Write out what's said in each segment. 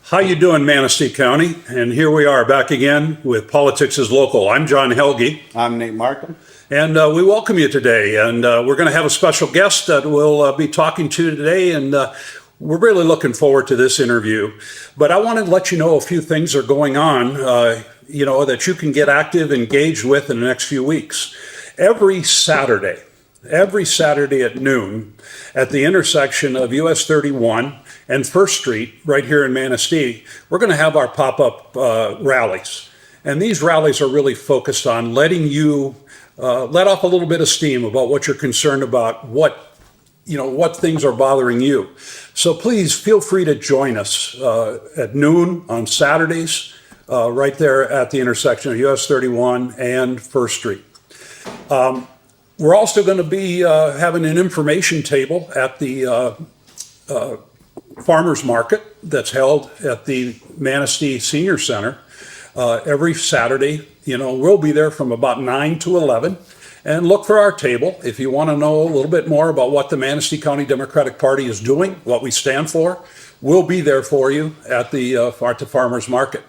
How you doing, Manistee County? And here we are back again with Politics is Local. I'm John Helge. I'm Nate Markham. And we welcome you today. And we're going to have a special guest that we'll be talking to today. And we're really looking forward to this interview. But I wanted to let you know a few things are going on, that you can get active, engaged with in the next few weeks. Every Saturday at noon at the intersection of US 31 and First Street right here in Manistee, we're going to have our pop-up rallies. And these rallies are really focused on letting you let off a little bit of steam about what you're concerned about, what things are bothering you. So please feel free to join us at noon on Saturdays right there at the intersection of US 31 and First Street. We're also going to be having an information table at the farmers market that's held at the Manistee Senior Center every Saturday. We'll be there from about 9 to 11, and look for our table if you want to know a little bit more about what the Manistee County Democratic Party is doing, what we stand for. We'll be there for you at the farmers market.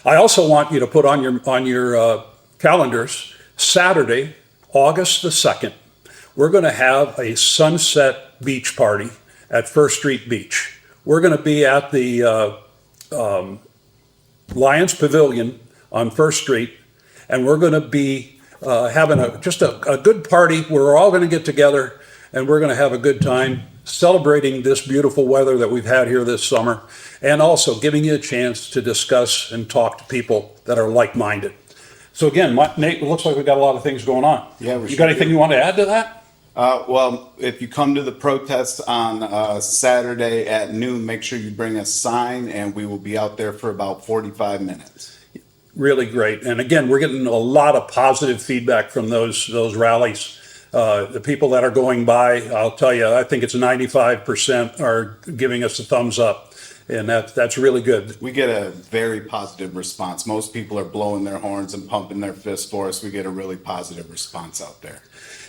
I also want you to put on your calendars Saturday, August the 2nd. We're going to have a sunset beach party at First Street Beach. We're going to be at the Lions Pavilion on First Street, and we're going to be having a good party. We're all going to get together, and we're going to have a good time celebrating this beautiful weather that we've had here this summer, and also giving you a chance to discuss and talk to people that are like-minded. So again, Nate, it looks like we've got a lot of things going on. Yeah, you got anything you want to add to that? Well, if you come to the protest on Saturday at noon, make sure you bring a sign, and we will be out there for about 45 minutes. Really great. And again, we're getting a lot of positive feedback from those rallies. The people that are going by, I'll tell you, I think it's 95% are giving us a thumbs up. And that's really good. We get a very positive response. Most people are blowing their horns and pumping their fists for us. We get a really positive response out there.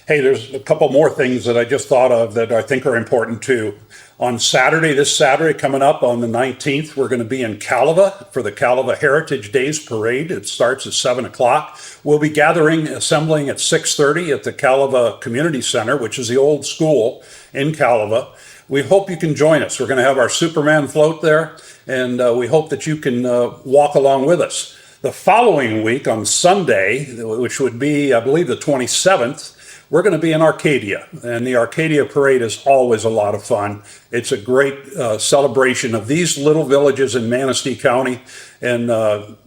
Hey, there's a couple more things that I just thought of that I think are important too. On Saturday, this Saturday coming up on the 19th, we're going to be in Calava for the Calava Heritage Days Parade. It starts at 7 o'clock. We'll be assembling at 6:30 at the Calava Community Center, which is the old school in Calava. We hope you can join us. We're going to have our Superman float there, and we hope that you can walk along with us. The following week on Sunday, which would be, I believe, the 27th, we're going to be in Arcadia, and the Arcadia Parade is always a lot of fun. It's a great celebration of these little villages in Manistee County, and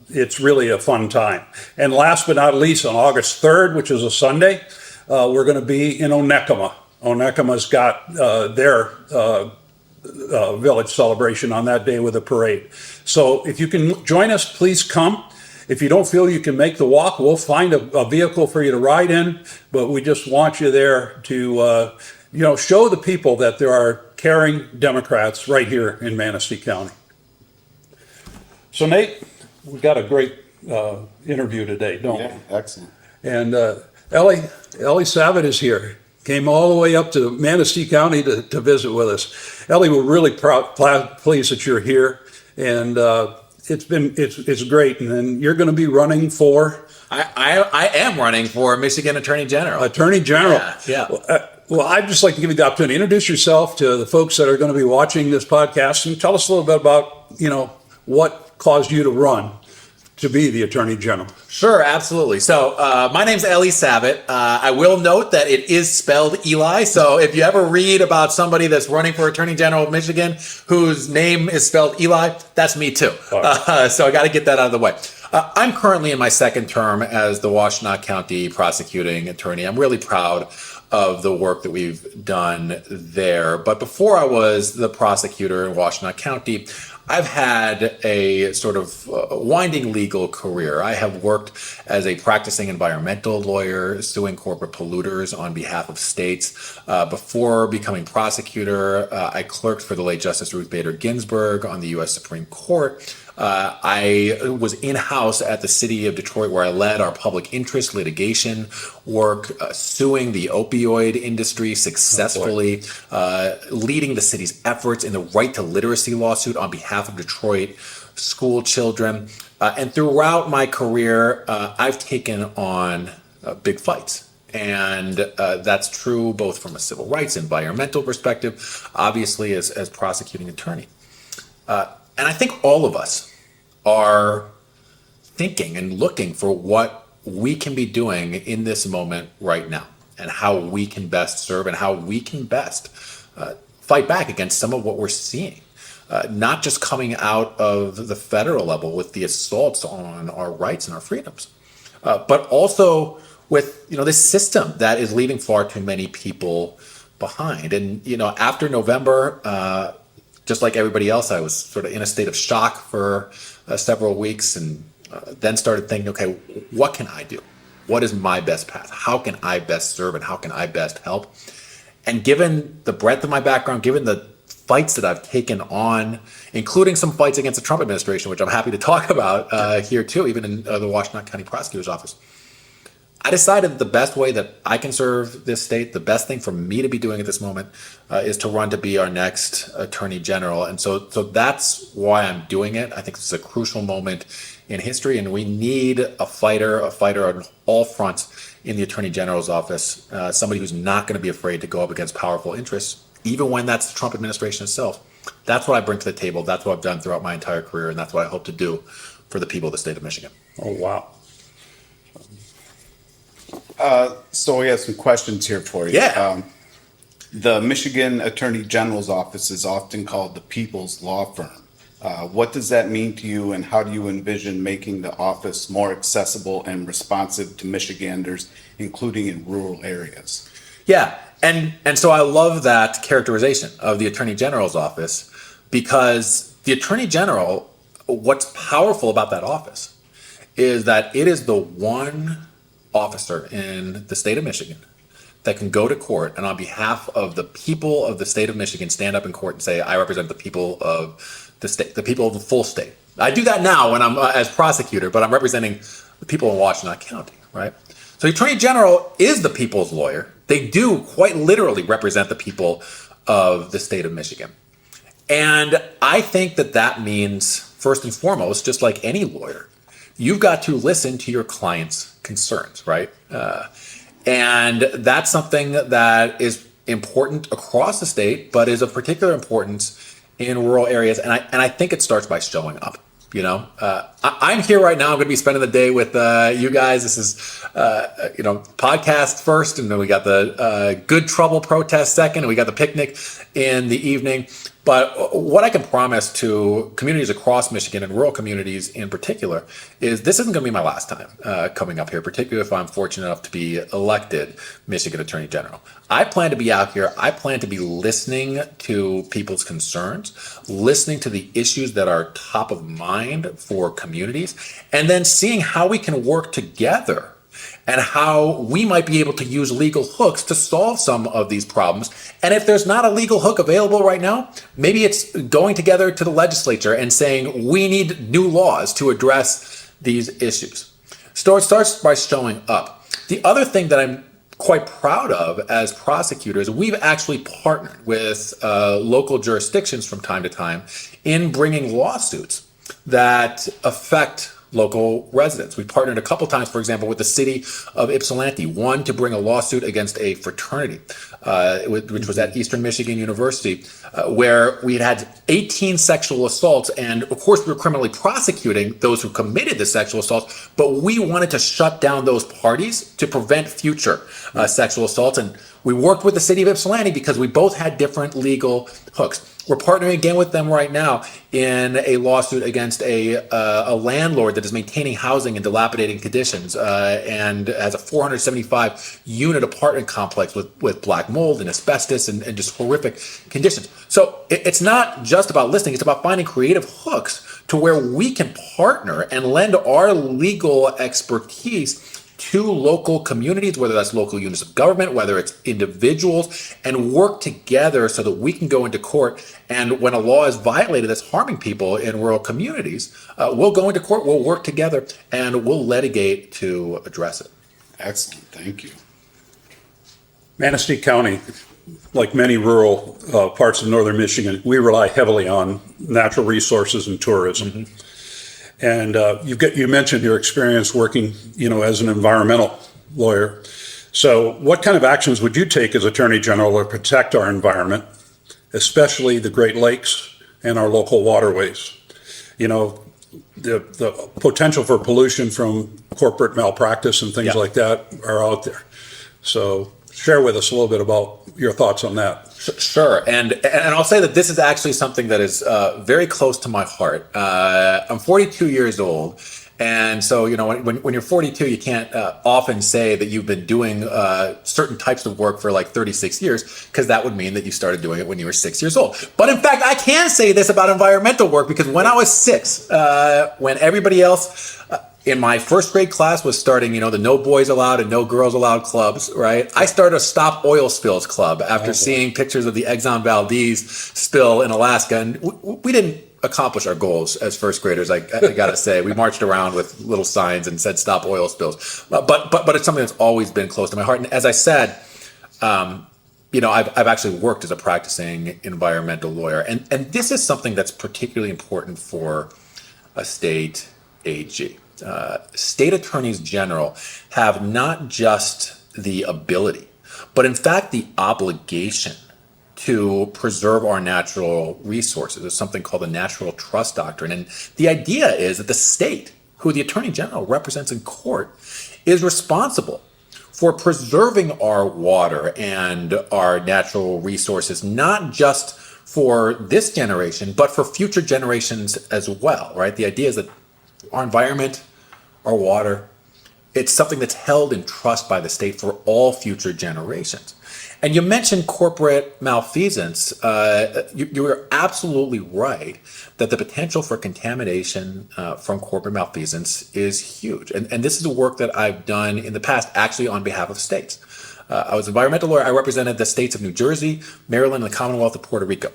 it's really a fun time. And last but not least, on August 3rd, which is a Sunday, we're going to be in Onekama. Onekama's got their village celebration on that day with a parade. So if you can join us, please come. If you don't feel you can make the walk, we'll find a vehicle for you to ride in, but we just want you there to show the people that there are caring Democrats right here in Manistee County. So Nate, we've got a great interview today, don't we? Yeah, excellent. And Eli Savit is here. Came all the way up to Manistee County to visit with us. Eli, we're really pleased that you're here, and it's great. And then you're going to be running for. I am running for Michigan Attorney General. Attorney General. Yeah. Well, I'd just like to give you the opportunity. Introduce yourself to the folks that are going to be watching this podcast, and tell us a little bit about what caused you to run to be the Attorney General. Sure, absolutely. So my name's Eli Savit. I will note that it is spelled Eli. So if you ever read about somebody that's running for Attorney General of Michigan whose name is spelled Eli, that's me too. Right. So I got to get that out of the way. I'm currently in my second term as the Washtenaw County prosecuting attorney. I'm really proud of the work that we've done there. But before I was the prosecutor in Washtenaw County, I've had a sort of winding legal career. I have worked as a practicing environmental lawyer, suing corporate polluters on behalf of states. Before becoming prosecutor, I clerked for the late Justice Ruth Bader Ginsburg on the U.S. Supreme Court. I was in-house at the city of Detroit, where I led our public interest litigation work, suing the opioid industry successfully, leading the city's efforts in the right to literacy lawsuit on behalf of Detroit school children. And throughout my career, I've taken on big fights. And that's true both from a civil rights, environmental perspective, obviously as prosecuting attorney. And I think all of us are thinking and looking for what we can be doing in this moment right now, and how we can best serve and how we can best fight back against some of what we're seeing. Not just coming out of the federal level with the assaults on our rights and our freedoms, but also with this system that is leaving far too many people behind. And after November, just like everybody else, I was sort of in a state of shock for several weeks, and then started thinking, okay, what can I do? What is my best path? How can I best serve, and how can I best help? And given the breadth of my background, given the fights that I've taken on, including some fights against the Trump administration, which I'm happy to talk about here too, even in the Washington County Prosecutor's Office, I decided that the best way that I can serve this state, the best thing for me to be doing at this moment, is to run to be our next Attorney General. And so that's why I'm doing it. I think this is a crucial moment in history, and we need a fighter on all fronts in the Attorney General's office, somebody who's not going to be afraid to go up against powerful interests, even when that's the Trump administration itself. That's what I bring to the table. That's what I've done throughout my entire career, and that's what I hope to do for the people of the state of Michigan. Oh, wow. So we have some questions here for you. Yeah. The Michigan Attorney General's office is often called the people's law firm. What does that mean to you, and how do you envision making the office more accessible and responsive to Michiganders, including in rural areas? Yeah, and so I love that characterization of the Attorney General's office, because the Attorney General, what's powerful about that office is that it is the one officer in the state of Michigan that can go to court and on behalf of the people of the state of Michigan stand up in court and say, I represent the people of the state, the people of the full state. I do that now when I'm as prosecutor, but I'm representing the people in Washington County, right? So the Attorney General is the people's lawyer. They do quite literally represent the people of the state of Michigan. And I think that means, first and foremost, just like any lawyer, you've got to listen to your client's concerns, right? And that's something that is important across the state, but is of particular importance in rural areas. And I think it starts by showing up. I'm here right now. I'm going to be spending the day with you guys. This is, podcast first, and then we got the Good Trouble protest second, and we got the picnic in the evening. But what I can promise to communities across Michigan and rural communities in particular is this isn't going to be my last time coming up here, particularly if I'm fortunate enough to be elected Michigan Attorney General. I plan to be out here. I plan to be listening to people's concerns, listening to the issues that are top of mind for communities, and then seeing how we can work together and how we might be able to use legal hooks to solve some of these problems. And if there's not a legal hook available right now, maybe it's going together to the legislature and saying we need new laws to address these issues. So it starts by showing up. The other thing that I'm quite proud of as prosecutors, we've actually partnered with local jurisdictions from time to time in bringing lawsuits that affect local residents. We partnered a couple times, for example, with the city of Ypsilanti, one to bring a lawsuit against a fraternity, which was at Eastern Michigan University, where we had 18 sexual assaults. And of course, we were criminally prosecuting those who committed the sexual assaults, but we wanted to shut down those parties to prevent future sexual assaults. And we worked with the city of Ypsilanti because we both had different legal hooks. We're partnering again with them right now in a lawsuit against a landlord that is maintaining housing in dilapidating conditions and has a 475 unit apartment complex with black mold and asbestos and just horrific conditions. So it's not just about listening, it's about finding creative hooks to where we can partner and lend our legal expertise to local communities, whether that's local units of government, whether it's individuals, and work together so that we can go into court. And when a law is violated that's harming people in rural communities, we'll go into court, we'll work together, and we'll litigate to address it. Excellent, thank you. Manistee County, like many rural parts of northern Michigan, we rely heavily on natural resources and tourism. And you mentioned your experience working, as an environmental lawyer. So what kind of actions would you take as Attorney General to protect our environment, especially the Great Lakes and our local waterways? The potential for pollution from corporate malpractice and things like that are out there. So share with us a little bit about your thoughts on that. Sure, and I'll say that this is actually something that is very close to my heart. I'm 42 years old, and so when you're 42, you can't often say that you've been doing certain types of work for like 36 years, because that would mean that you started doing it when you were 6 years old. But in fact, I can say this about environmental work, because when I was 6, when everybody else in my first grade class was starting, the no boys allowed and no girls allowed clubs, right? I started a Stop Oil Spills Club after seeing pictures of the Exxon Valdez spill in Alaska. And we didn't accomplish our goals as first graders, I gotta say. We marched around with little signs and said stop oil spills. But it's something that's always been close to my heart. And as I said, I've actually worked as a practicing environmental lawyer. And this is something that's particularly important for a state AG. State attorneys general have not just the ability, but in fact the obligation to preserve our natural resources. There's something called the natural trust doctrine. And the idea is that the state, who the attorney general represents in court, is responsible for preserving our water and our natural resources, not just for this generation, but for future generations as well, right? The idea is that our environment, our water, it's something that's held in trust by the state for all future generations. And you mentioned corporate malfeasance. You are absolutely right that the potential for contamination from corporate malfeasance is huge. And this is the work that I've done in the past, actually on behalf of states. I was an environmental lawyer. I represented the states of New Jersey, Maryland, and the Commonwealth of Puerto Rico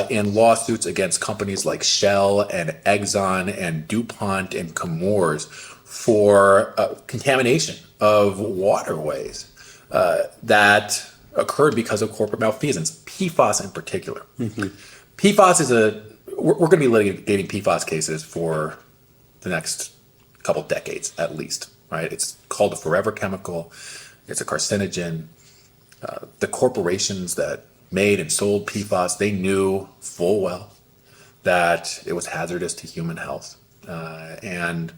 in lawsuits against companies like Shell and Exxon and DuPont and Chemours for contamination of waterways that occurred because of corporate malfeasance, PFAS in particular. PFAS is we're going to be litigating PFAS cases for the next couple decades at least, right? It's called a forever chemical. It's a carcinogen. The corporations that made and sold PFAS, they knew full well that it was hazardous to human health. And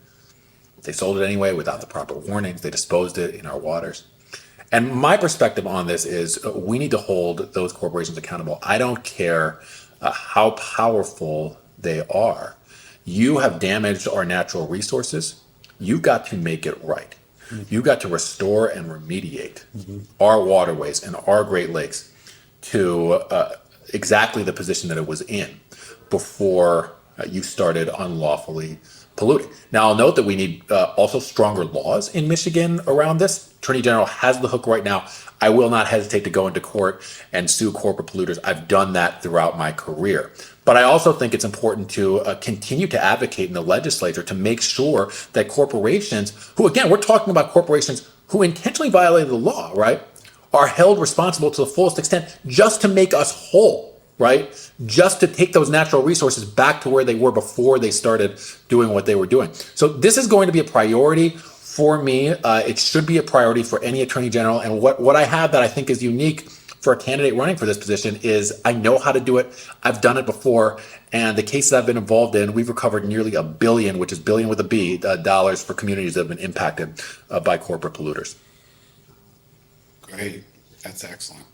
they sold it anyway without the proper warnings. They disposed it in our waters. And my perspective on this is we need to hold those corporations accountable. I don't care how powerful they are. You have damaged our natural resources. You've got to make it right. You've got to restore and remediate our waterways and our Great Lakes to exactly the position that it was in before you started unlawfully polluting. Now, I'll note that we need also stronger laws in Michigan around this. Attorney General has the hook right now. I will not hesitate to go into court and sue corporate polluters. I've done that throughout my career. But I also think it's important to continue to advocate in the legislature to make sure that corporations, who, again, we're talking about corporations who intentionally violated the law, right, are held responsible to the fullest extent just to make us whole, right? Just to take those natural resources back to where they were before they started doing what they were doing. So this is going to be a priority for me. It should be a priority for any attorney general. And what I have that I think is unique for a candidate running for this position is I know how to do it. I've done it before. And the cases I've been involved in, we've recovered nearly $1 billion, which is billion with a B, dollars for communities that have been impacted by corporate polluters. Great, that's excellent.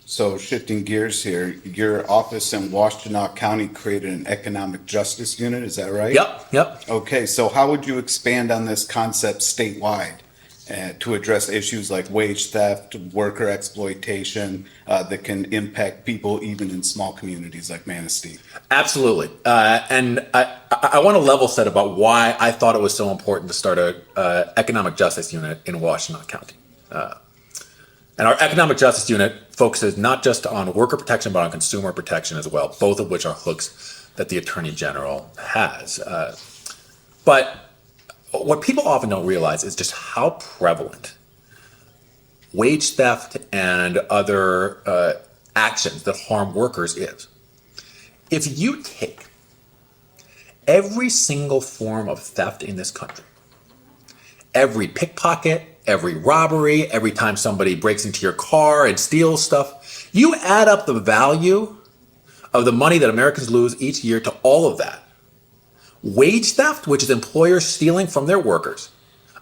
So shifting gears here, your office in Washtenaw County created an economic justice unit, is that right? Yep. Okay, so how would you expand on this concept statewide? to address issues like wage theft, worker exploitation that can impact people even in small communities like Manistee? Absolutely. And I want to level set about why I thought it was so important to start a economic justice unit in Washington County. And our economic justice unit focuses not just on worker protection, but on consumer protection as well, both of which are hooks that the Attorney General has. But what people often don't realize is just how prevalent wage theft and other actions that harm workers is. If you take every single form of theft in this country, every pickpocket, every robbery, every time somebody breaks into your car and steals stuff, you add up the value of the money that Americans lose each year to all of that. Wage theft, which is employers stealing from their workers,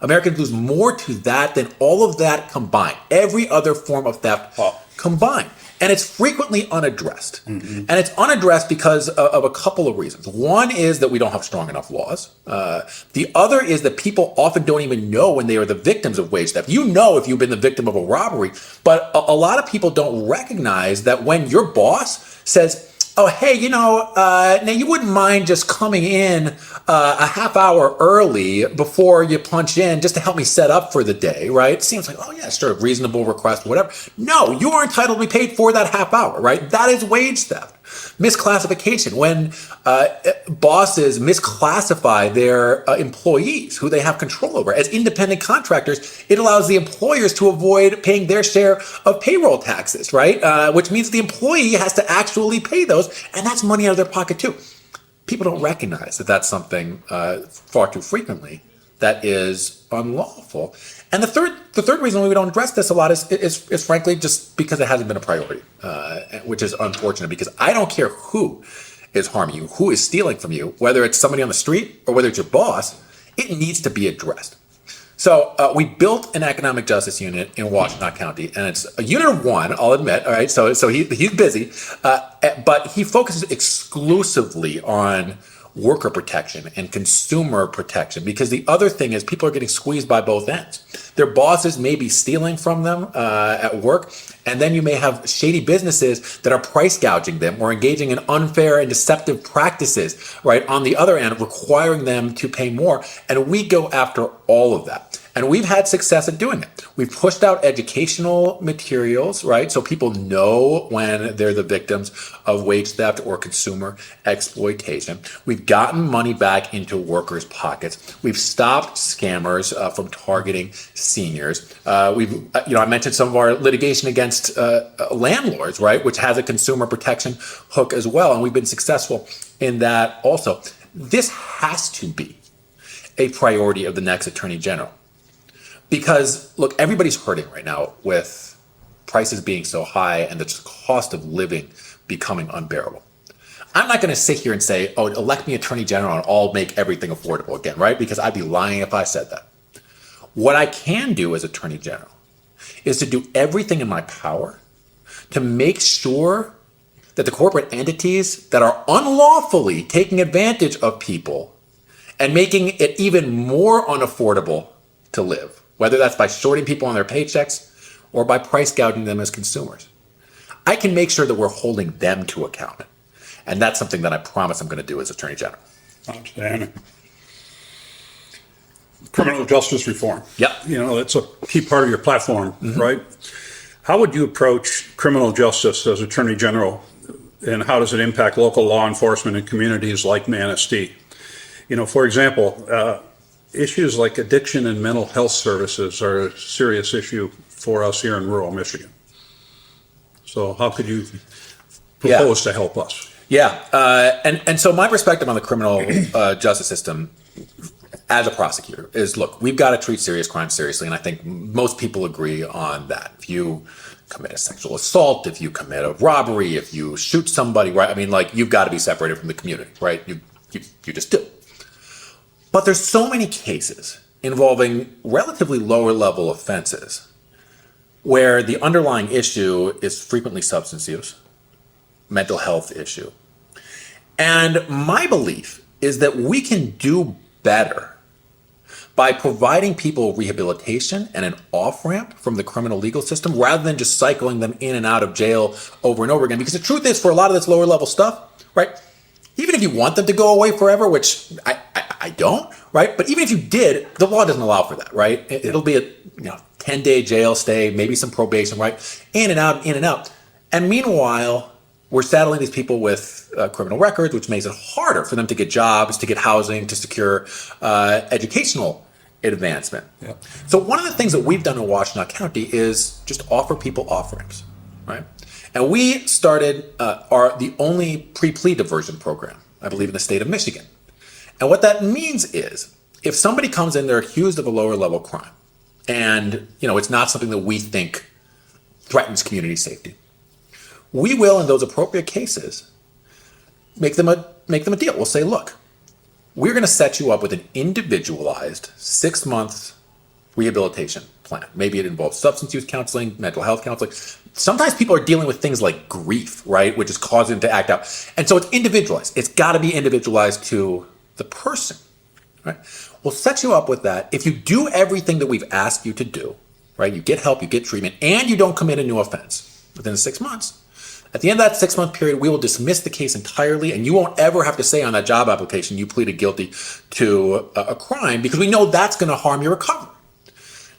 Americans lose more to that than all of that combined. Every other form of theft combined. And it's frequently unaddressed. And it's unaddressed because of a couple of reasons. One is that we don't have strong enough laws. The other is that people often don't even know when they are the victims of wage theft. You know if you've been the victim of a robbery, but a lot of people don't recognize that when your boss says, oh, hey, now you wouldn't mind just coming in a half hour early before you punch in just to help me set up for the day, right? It seems like, oh, yeah, sure, reasonable request, whatever. No, you are entitled to be paid for that half hour, right? That is wage theft. Misclassification, when bosses misclassify their employees who they have control over. As independent contractors, it allows the employers to avoid paying their share of payroll taxes, right? Which means the employee has to actually pay those, and that's money out of their pocket too. People don't recognize that that's something far too frequently that is unlawful. And the third reason we don't address this a lot is frankly just because it hasn't been a priority, which is unfortunate because I don't care who is harming you, who is stealing from you, whether it's somebody on the street or whether it's your boss, it needs to be addressed. So we built an economic justice unit in Washington County, and it's a unit of one, I'll admit. All right, so he's busy, but he focuses exclusively on worker protection and consumer protection, because the other thing is people are getting squeezed by both ends. Their bosses may be stealing from them at work, and then you may have shady businesses that are price gouging them or engaging in unfair and deceptive practices, right, on the other end, requiring them to pay more. And we go after all of that. And we've had success at doing it. We've pushed out educational materials, right? So people know when they're the victims of wage theft or consumer exploitation. We've gotten money back into workers' pockets. We've stopped scammers from targeting seniors. I mentioned some of our litigation against landlords, right? Which has a consumer protection hook as well. And we've been successful in that also. This has to be a priority of the next Attorney General. Because, look, everybody's hurting right now with prices being so high and the cost of living becoming unbearable. I'm not going to sit here and say, oh, elect me Attorney General and I'll make everything affordable again, right? Because I'd be lying if I said that. What I can do as Attorney General is to do everything in my power to make sure that the corporate entities that are unlawfully taking advantage of people and making it even more unaffordable to live, whether that's by shorting people on their paychecks or by price gouging them as consumers, I can make sure that we're holding them to account. And that's something that I promise I'm going to do as Attorney General. Outstanding. Criminal justice reform. Yep. That's a key part of your platform, right? How would you approach criminal justice as Attorney General, and how does it impact local law enforcement in communities like Manistee? For example, issues like addiction and mental health services are a serious issue for us here in rural Michigan. So how could you propose to help us? Yeah. And so my perspective on the criminal justice system as a prosecutor is, look, we've got to treat serious crime seriously. And I think most people agree on that. If you commit a sexual assault, if you commit a robbery, if you shoot somebody, right? I mean, you've got to be separated from the community, right? You just do. But there's so many cases involving relatively lower level offenses where the underlying issue is frequently substance use, mental health issue. And my belief is that we can do better by providing people rehabilitation and an off-ramp from the criminal legal system rather than just cycling them in and out of jail over and over again. Because the truth is, for a lot of this lower level stuff, right, even if you want them to go away forever, which I don't, right, but even if you did, the law doesn't allow for that, right? It'll be a 10-day jail stay, maybe some probation, right, in and out, in and out. And meanwhile, we're saddling these people with criminal records, which makes it harder for them to get jobs, to get housing, to secure educational advancement. Yep. So one of the things that we've done in Washtenaw County is just offer people off-ramps, right? And we started the only pre-plea diversion program, I believe, in the state of Michigan. And what that means is, if somebody comes in, they're accused of a lower level crime, and it's not something that we think threatens community safety, we will, in those appropriate cases, make them a deal. We'll say, look, we're going to set you up with an individualized 6-month rehabilitation plan. Maybe it involves substance use counseling, mental health counseling. Sometimes people are dealing with things like grief, right, which is causing them to act out. And so it's individualized. It's got to be individualized to the person, right? We'll set you up with that. If you do everything that we've asked you to do, right, you get help, you get treatment, and you don't commit a new offense within 6 months, at the end of that 6-month period, we will dismiss the case entirely, and you won't ever have to say on that job application you pleaded guilty to a crime, because we know that's going to harm your recovery.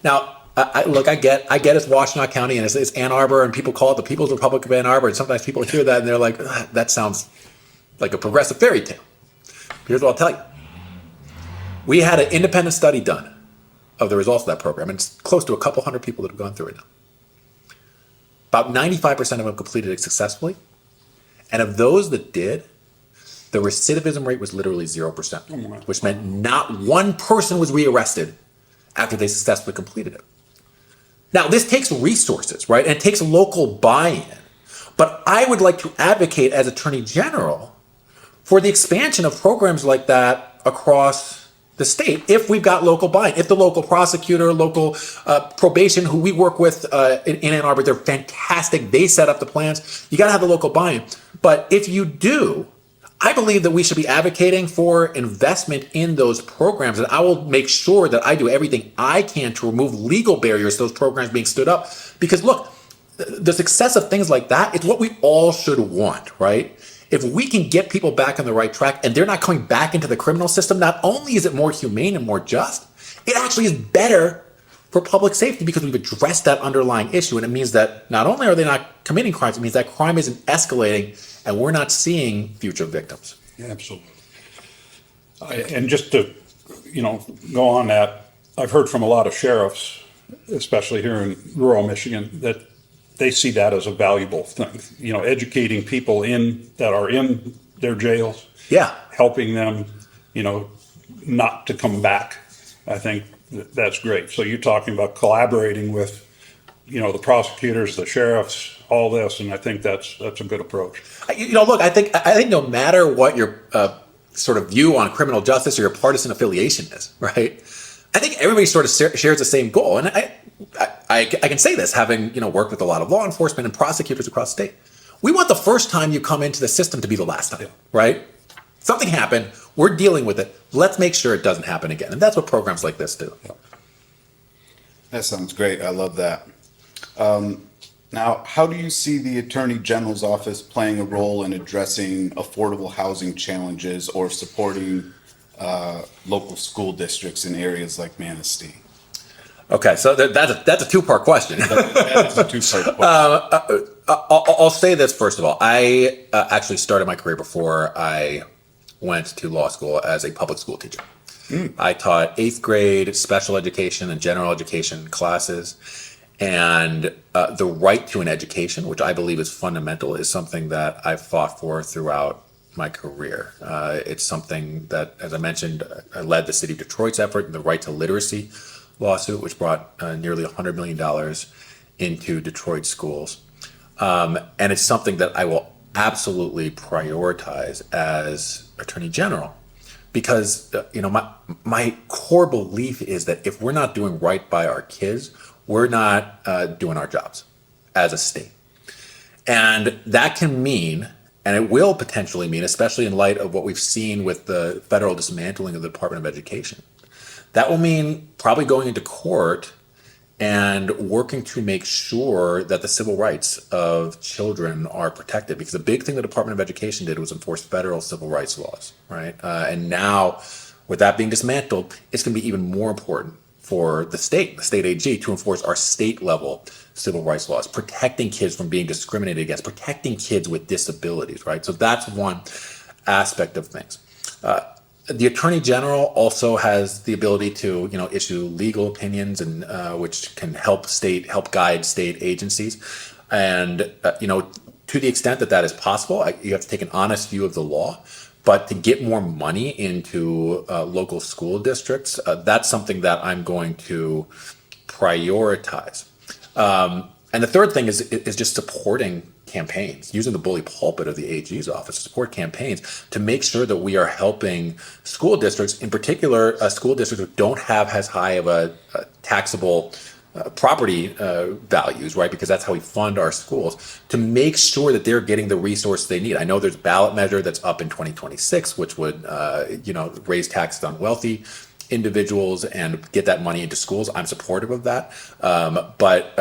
Now, I get it's Washtenaw County and it's Ann Arbor, and people call it the People's Republic of Ann Arbor, and sometimes people hear that and they're like, that sounds like a progressive fairy tale. Here's what I'll tell you. We had an independent study done of the results of that program, and it's close to a couple hundred people that have gone through it now. About 95% of them completed it successfully. And of those that did, the recidivism rate was literally 0%, which meant not one person was rearrested after they successfully completed it. Now, this takes resources, right? And it takes local buy-in. But I would like to advocate as Attorney General for the expansion of programs like that across the state, if we've got local buy-in. If the local prosecutor, local probation, who we work with in Ann Arbor, they're fantastic. They set up the plans. You got to have the local buy-in. But if you do, I believe that we should be advocating for investment in those programs. And I will make sure that I do everything I can to remove legal barriers to those programs being stood up. Because look, the success of things like that, it's what we all should want, right? If we can get people back on the right track and they're not coming back into the criminal system, not only is it more humane and more just, it actually is better for public safety because we've addressed that underlying issue. And it means that not only are they not committing crimes, it means that crime isn't escalating and we're not seeing future victims. Yeah, absolutely. And just to, go on that, I've heard from a lot of sheriffs, especially here in rural Michigan, that they see that as a valuable thing. Educating people that are in their jails. Yeah. Helping them, not to come back. I think that's great. So you're talking about collaborating with, the prosecutors, the sheriffs, all this, and I think that's a good approach. Look, I think no matter what your sort of view on criminal justice or your partisan affiliation is, right? I think everybody sort of shares the same goal, and I can say this, having worked with a lot of law enforcement and prosecutors across the state. We want the first time you come into the system to be the last time, right? Something happened. We're dealing with it. Let's make sure it doesn't happen again, and that's what programs like this do. That sounds great. I love that. Now, how do you see the Attorney General's office playing a role in addressing affordable housing challenges or supporting local school districts in areas like Manistee? Okay, so that's a two-part question. That's a two-part question. I'll say this first of all. I actually started my career before I went to law school as a public school teacher. I taught 8th grade special education and general education classes. And the right to an education, which I believe is fundamental, is something that I've fought for throughout my career. It's something that, as I mentioned, I led the city of Detroit's effort in the right to literacy lawsuit, which brought nearly $100 million into Detroit schools. And it's something that I will absolutely prioritize as Attorney General. Because my core belief is that if we're not doing right by our kids, we're not doing our jobs as a state. And that can mean, and it will potentially mean, especially in light of what we've seen with the federal dismantling of the Department of Education, that will mean probably going into court and working to make sure that the civil rights of children are protected. Because the big thing the Department of Education did was enforce federal civil rights laws, right? And now, with that being dismantled, it's going to be even more important for the state AG, to enforce our state level civil rights laws, protecting kids from being discriminated against, protecting kids with disabilities, right? So that's one aspect of things. The Attorney General also has the ability to, issue legal opinions, and which can help guide state agencies. And to the extent that that is possible, you have to take an honest view of the law. But to get more money into local school districts, that's something that I'm going to prioritize. And the third thing is just supporting campaigns, using the bully pulpit of the AG's office to support campaigns to make sure that we are helping school districts, in particular, school districts that don't have as high of a taxable property values, right? Because that's how we fund our schools, to make sure that they're getting the resources they need. I know there's a ballot measure that's up in 2026, which would, raise taxes on wealthy individuals and get that money into schools. I'm supportive of that. But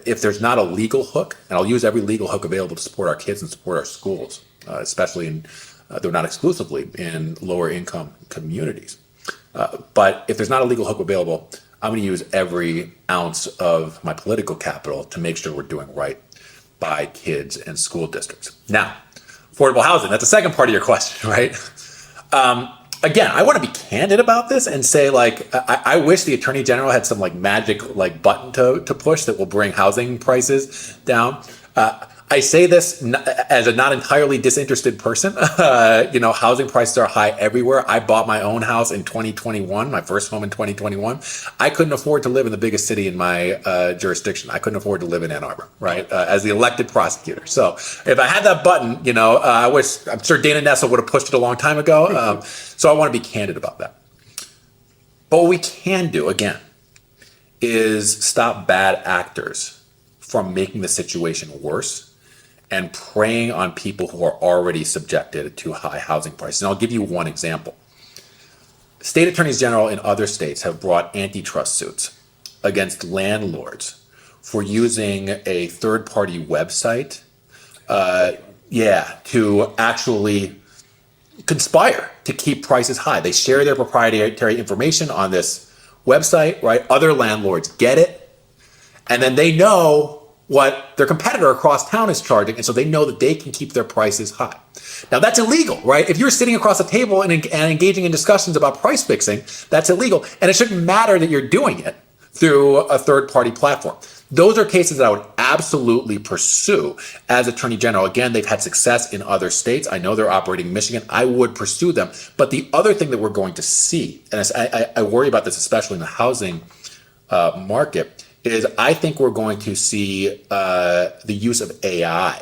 if there's not a legal hook, and I'll use every legal hook available to support our kids and support our schools, especially in, though not exclusively, in lower income communities. But if there's not a legal hook available, I'm going to use every ounce of my political capital to make sure we're doing right by kids and school districts. Now, affordable housing, that's the second part of your question, right? Again, I want to be candid about this and say, I wish the Attorney General had some magic button to push that will bring housing prices down. I say this as a not entirely disinterested person. Housing prices are high everywhere. I bought my own house in 2021, my first home in 2021. I couldn't afford to live in the biggest city in my jurisdiction. I couldn't afford to live in Ann Arbor, right? As the elected prosecutor. So if I had that button, I'm sure Dana Nessel would have pushed it a long time ago. So I want to be candid about that. But what we can do, again, is stop bad actors from making the situation worse and preying on people who are already subjected to high housing prices. And I'll give you one example. State attorneys general in other states have brought antitrust suits against landlords for using a third-party website, to actually conspire to keep prices high. They share their proprietary information on this website, right? Other landlords get it, and then they know what their competitor across town is charging, and so they know that they can keep their prices high. Now, that's illegal, right? If you're sitting across a table and engaging in discussions about price fixing, that's illegal, and it shouldn't matter that you're doing it through a third-party platform. Those are cases that I would absolutely pursue as Attorney General. Again, they've had success in other states. I know they're operating in Michigan. I would pursue them. But the other thing that we're going to see, and I worry about this especially in the housing market, is I think we're going to see the use of AI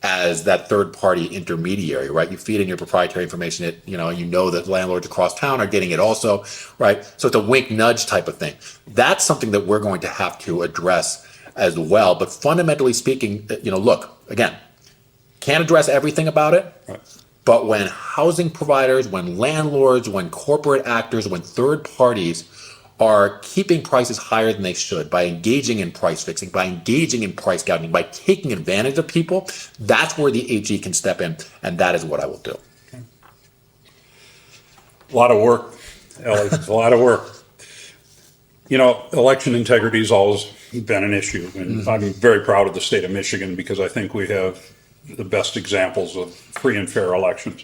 as that third-party intermediary, right? You feed in your proprietary information, you know that landlords across town are getting it also, right? So it's a wink-nudge type of thing. That's something that we're going to have to address as well. But fundamentally speaking, look, again, can't address everything about it, right. But when housing providers, when landlords, when corporate actors, when third parties are keeping prices higher than they should by engaging in price fixing, by engaging in price gouging, by taking advantage of people, that's where the AG can step in, and that is what I will do. Okay. A lot of work, Ellie. It's a lot of work. Election integrity has always been an issue, and I'm very proud of the state of Michigan because I think we have the best examples of free and fair elections.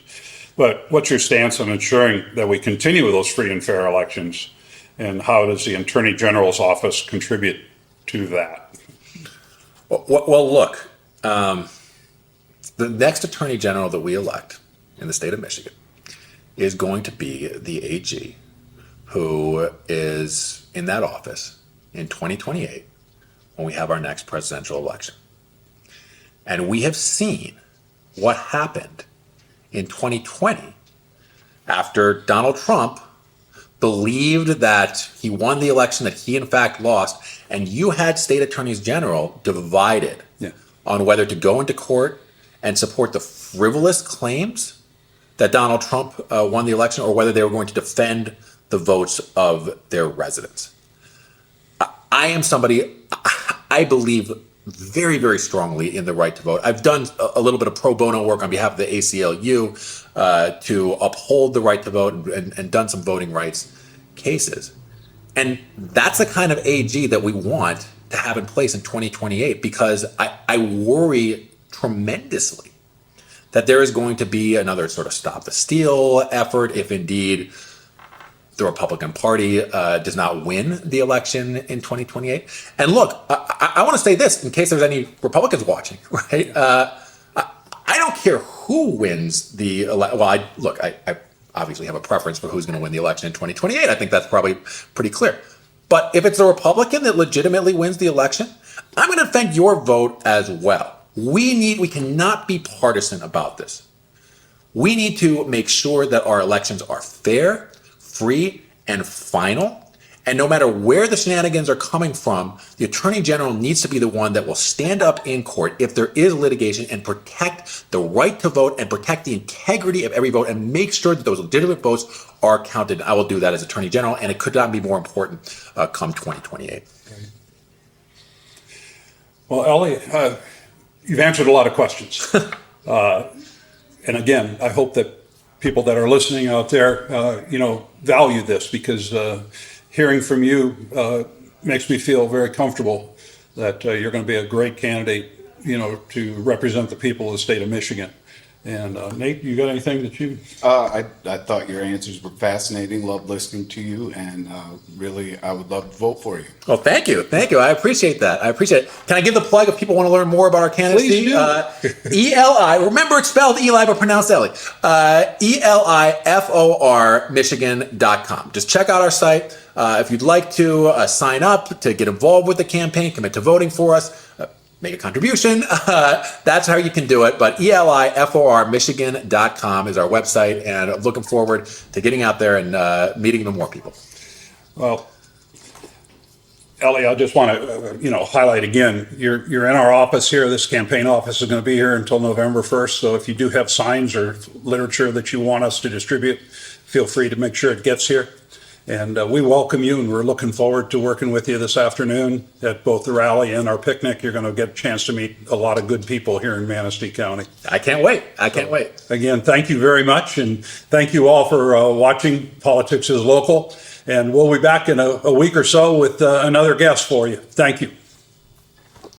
But what's your stance on ensuring that we continue with those free and fair elections? And how does the Attorney General's office contribute to that? Well, look, the next Attorney General that we elect in the state of Michigan is going to be the AG, who is in that office in 2028 when we have our next presidential election. And we have seen what happened in 2020 after Donald Trump believed that he won the election, that he in fact lost, and you had state attorneys general divided on whether to go into court and support the frivolous claims that Donald Trump won the election, or whether they were going to defend the votes of their residents. I am somebody, I believe very, very strongly in the right to vote. I've done a little bit of pro bono work on behalf of the ACLU to uphold the right to vote and done some voting rights cases. And that's the kind of AG that we want to have in place in 2028, because I worry tremendously that there is going to be another sort of stop the steal effort if indeed the Republican Party does not win the election in 2028. And look, I want to say this in case there's any Republicans watching, right? I don't care who wins the election. Well, I obviously have a preference for who's going to win the election in 2028. I think that's probably pretty clear. But if it's a Republican that legitimately wins the election, I'm going to defend your vote as well. We cannot be partisan about this. We need to make sure that our elections are fair, free, and final. And no matter where the shenanigans are coming from, the Attorney General needs to be the one that will stand up in court if there is litigation and protect the right to vote and protect the integrity of every vote and make sure that those legitimate votes are counted. I will do that as Attorney General, and it could not be more important come 2028. Well, Ellie, you've answered a lot of questions. And again, I hope that people that are listening out there, value this, because hearing from you makes me feel very comfortable that you're going to be a great candidate, to represent the people of the state of Michigan. And Nate, you got anything that you? I thought your answers were fascinating. Loved listening to you, and really, I would love to vote for you. Well, thank you. I appreciate that. Can I give the plug if people want to learn more about our candidacy? Please do. ELI. Remember, it's spelled Eli, but pronounced Ellie. ELIFOR Michigan.com. Just check out our site. If you'd like to sign up to get involved with the campaign, commit to voting for us, make a contribution, that's how you can do it. But ELIFOR Michigan.com is our website, and I'm looking forward to getting out there and meeting even more people. Well, Ellie, I just want to, highlight again, you're in our office here. This campaign office is going to be here until November 1st. So if you do have signs or literature that you want us to distribute, feel free to make sure it gets here. And we welcome you, and we're looking forward to working with you this afternoon at both the rally and our picnic. You're going to get a chance to meet a lot of good people here in Manistee County. I can't wait. Again, thank you very much, and thank you all for watching Politics is Local. And we'll be back in a week or so with another guest for you. Thank you.